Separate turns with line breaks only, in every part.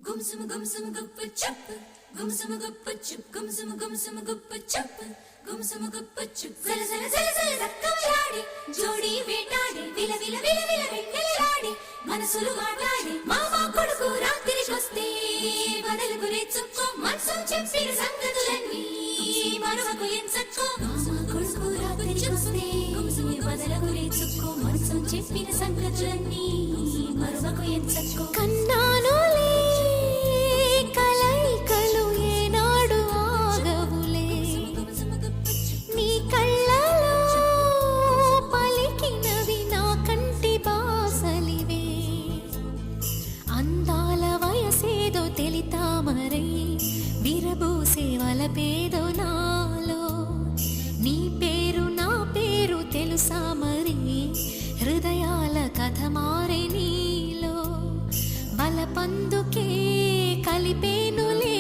Gumsum gumsum guppa chup, gumsum guppa chup, gumsum guppa chup, gumsum guppa chup. Zala zala zala zala zakkamalade, jodi vetade, vila vila vila vila vettelade, manasulu maatade, mama koduku ratrikoste, badaluku nechukko, mansum cheppina sangatulani, maruvaku ensakko, mama koduku ratrikoste, badaluku nechukko, mansum cheppina sangatulani, maruvaku ensakko. Kannanole
పేదో నాలో నీ పేరు నా పేరు తెలుసా మరి హృదయాల కథ మారే నీలో బలపందుకే కలిపేనులే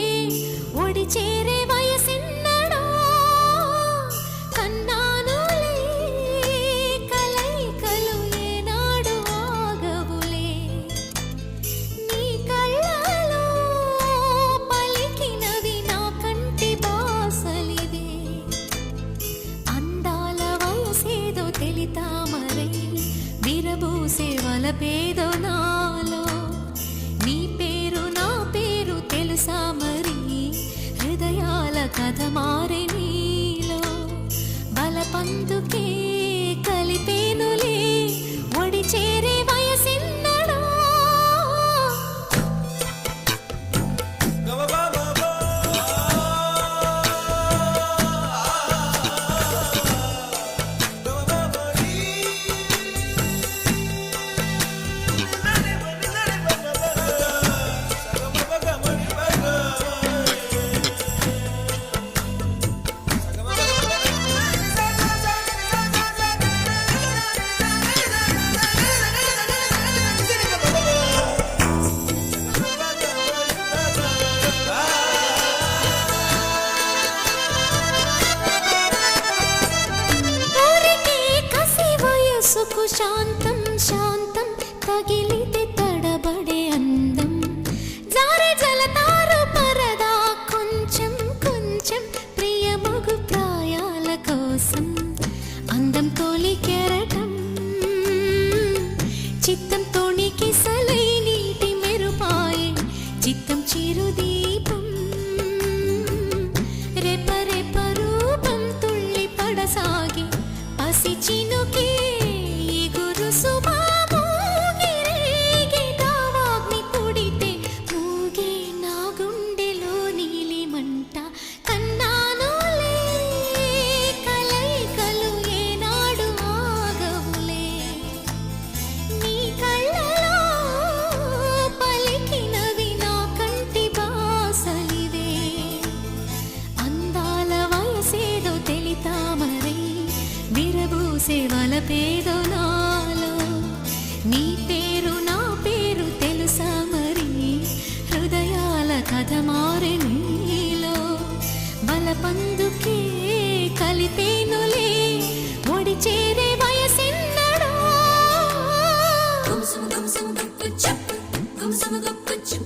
ఒడి చేరే వయసిన్నడో కన్నానులే కలైకలు ఏనాడు ఆగవులే నీ కళ్ళలో పలికినవి నా కంటి బాసలివే అందాల వయసేదో తెలితామరై విరబూసే వలపేదో నాలో నీ పేరు నా పేరు తెలుసా మరి హృదయాల కథ మారే నీలో బలపందుకే కలిపేనులే ఒడి చేరే వయసిన్నడో సుకు శాంతం శాంతం తగిలితే తడబడే అందం జారే జలతారు పరదా కొంచెం కొంచెం ప్రియమగు ప్రాయాల కోసం అందం తోలి కెరటం చిత్తం తోణికి సలై నీటి మెరుపాయే చిత్తం చిరుదీపం రెప రెప రూపం తుళ్ళి పడసాగి పసి చినుకే వలపేదో నాలో నీ పేరు నా పేరు తెలుసా మరి హృదయాల కథ మారే నీలో బలపందుకే కలిపేనులే ఒడి చేరే వయసిన్నడో
Gumsum gumsum guppa chup, gumsum guppa chup,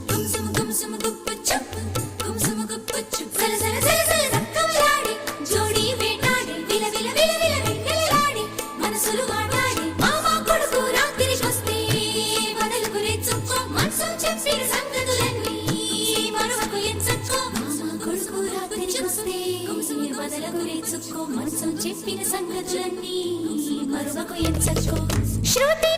gumsum guppa chup, gumsum guppa chup. Zala zala zala zala zakkamalade, jodi vetade, vila vila vila vila vettelade, manasulu maatade, mama koduku ratrikoste, badaluku nechukko, mansum cheppina sangatulani, maruvaku ensakko, mama koduku ratrikoste, badaluku nechukko, mansum cheppina sangatulani, maruvaku ensakko.
శృతి